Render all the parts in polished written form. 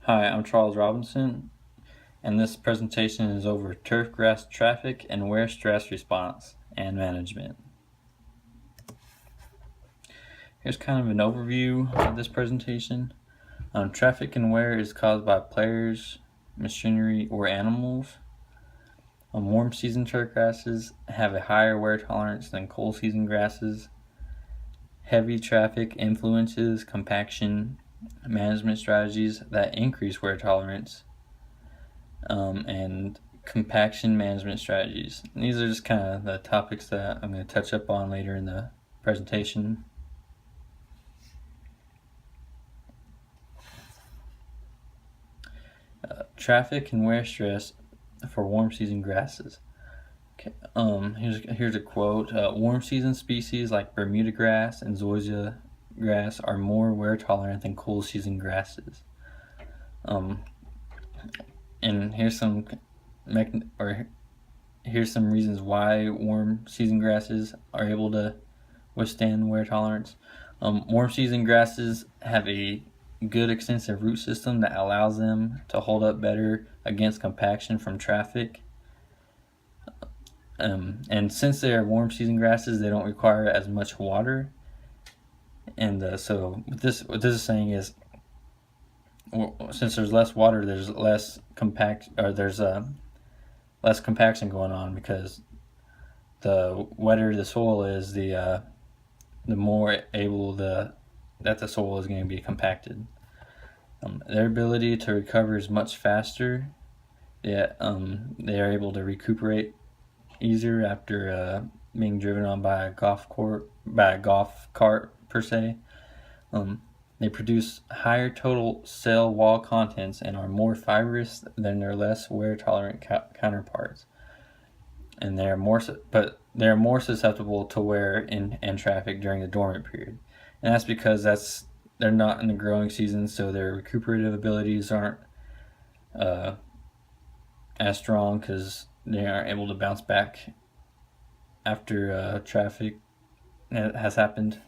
Hi, I'm Charles Robinson, and this presentation is over turfgrass traffic and wear stress response and management. Here's kind of an overview of this presentation. Traffic and wear is caused by players, machinery, or animals. Warm season turf grasses have a higher wear tolerance than cold season grasses. Heavy traffic influences compaction management strategies that increase wear tolerance. And compaction management strategies. And these are just kind of the topics that I'm going to touch up on later in the presentation. Traffic and wear stress for warm season grasses. Okay, here's a quote. Warm season species like Bermuda grass and zoysia grass are more wear tolerant than cool season grasses. And here's some reasons why warm season grasses are able to withstand wear tolerance. Warm season grasses have a good extensive root system that allows them to hold up better against compaction from traffic. And since they are warm season grasses, they don't require as much water. And so what this is saying is, since there's less water, there's less less compaction going on, because the wetter the soil is, the more able that the soil is going to be compacted. Their ability to recover is much faster. They are able to recuperate easier after being driven on by a golf cart per se. They produce higher total cell wall contents and are more fibrous than their less wear tolerant counterparts. And they are more susceptible to wear and traffic during the dormant period, and that's because they're not in the growing season, so their recuperative abilities aren't as strong, because they aren't able to bounce back after traffic has happened.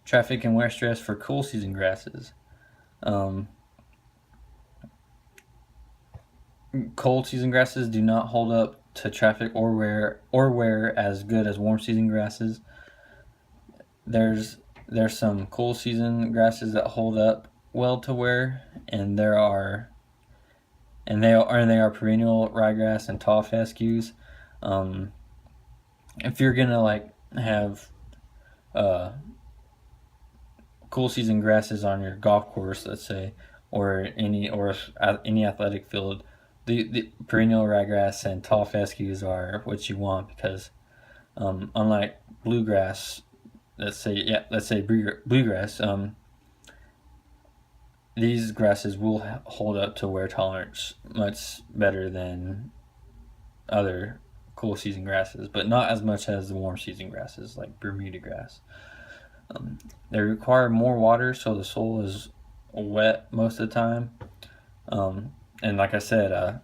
Traffic and wear stress for cool season grasses. Cold season grasses do not hold up to traffic or wear as good as warm season grasses. There's some cool season grasses that hold up well to wear, and they are perennial ryegrass and tall fescues. If you're gonna have cool season grasses on your golf course, let's say, or any athletic field, the perennial ryegrass and tall fescues are what you want, because unlike bluegrass, let's say bluegrass, these grasses will hold up to wear tolerance much better than other cool season grasses, but not as much as the warm season grasses like Bermuda grass. They require more water, so the soil is wet most of the time. And like I said,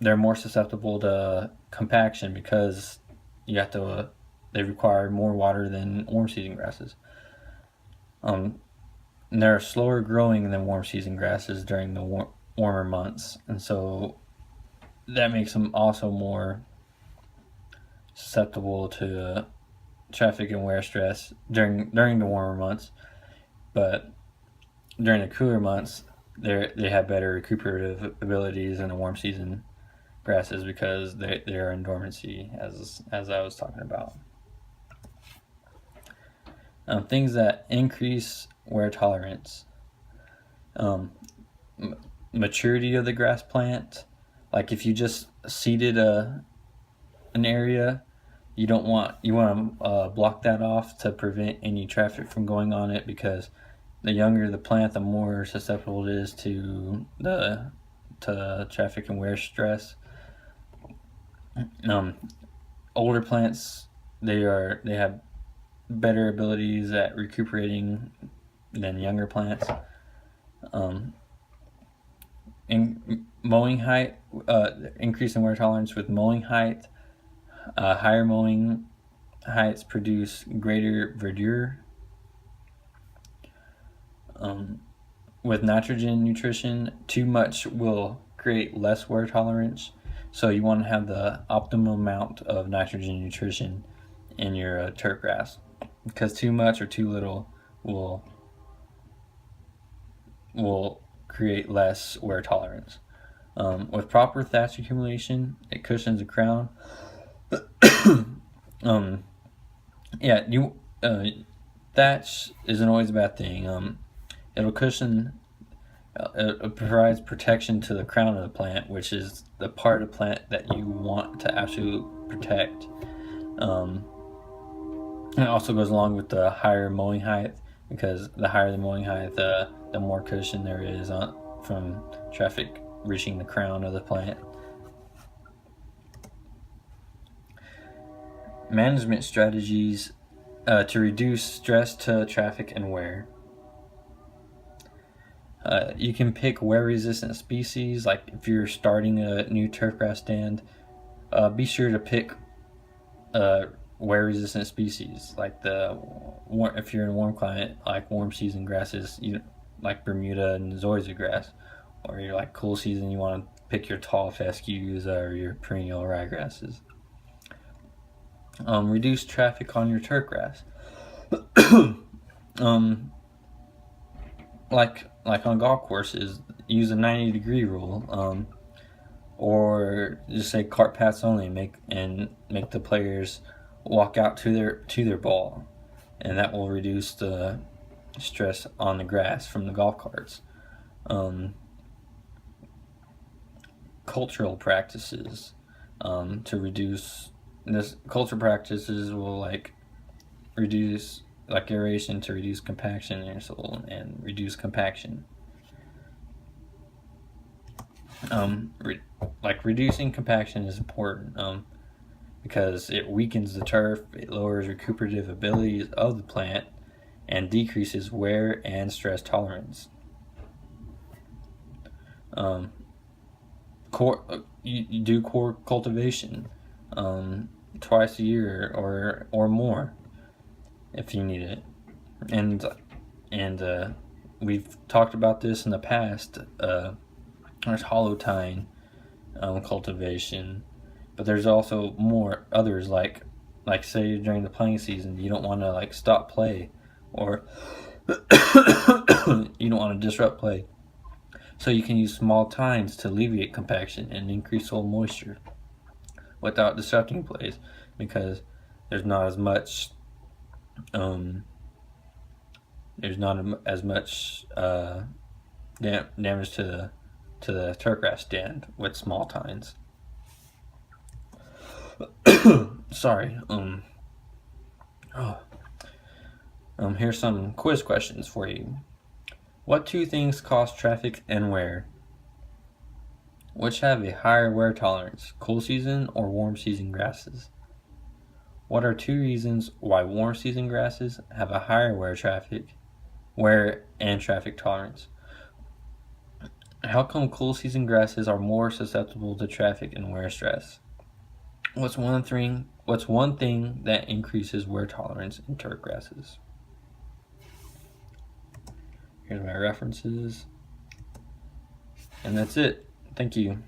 they're more susceptible to compaction because they require more water than warm season grasses. And they're slower growing than warm season grasses during the warmer months, and so that makes them also more susceptible to traffic and wear stress during the warmer months. But during the cooler months, they have better recuperative abilities than the warm season grasses, because they are in dormancy, as I was talking about. Things that increase wear tolerance. Maturity of the grass plant. Like if you just seeded an area, you want to block that off to prevent any traffic from going on it, because the younger the plant, the more susceptible it is to traffic and wear stress. Older plants, they have better abilities at recuperating than younger plants. In mowing height, increase in wear tolerance with mowing height. Higher mowing heights produce greater verdure. with nitrogen nutrition, too much will create less wear tolerance. So you want to have the optimum amount of nitrogen nutrition in your turfgrass, because too much or too little will create less wear tolerance. With proper thatch accumulation, it cushions the crown. Thatch isn't always a bad thing. It'll cushion. It provides protection to the crown of the plant, which is the part of the plant that you want to absolutely protect. It also goes along with the higher mowing height, because the higher the mowing height, the more cushion there is from traffic reaching the crown of the plant. Management strategies to reduce stress to traffic and wear. You can pick wear-resistant species. Like if you're starting a new turfgrass stand, be sure to pick wear-resistant species. Like if you're in a warm climate, like warm season grasses, like Bermuda and zoysia grass, or you're like cool season, you want to pick your tall fescues or your perennial ryegrasses. Reduce traffic on your turfgrass. Like on golf courses, use a 90-degree rule, or just say cart paths only, make the players walk out to their ball, and that will reduce the stress on the grass from the golf carts. Cultural practices to reduce this. Cultural practices will reduce aeration to reduce compaction in your soil and reduce compaction. Reducing compaction is important because it weakens the turf, it lowers recuperative abilities of the plant, and decreases wear and stress tolerance. You do core cultivation twice a year or more if you need it, and we've talked about this in the past. There's hollow tine cultivation, but there's also others like say during the playing season you don't want to stop play, or you don't want to disrupt play, so you can use small tines to alleviate compaction and increase soil moisture without disrupting plays, because there's not as much damage to the turfgrass stand with small tines. Sorry. Here's some quiz questions for you. What two things cause traffic and wear? Which have a higher wear tolerance, cool season or warm season grasses? What are two reasons why warm season grasses have a higher wear and traffic tolerance? How come cool season grasses are more susceptible to traffic and wear stress? What's one thing that increases wear tolerance in turf grasses? Here's my references. And that's it. Thank you.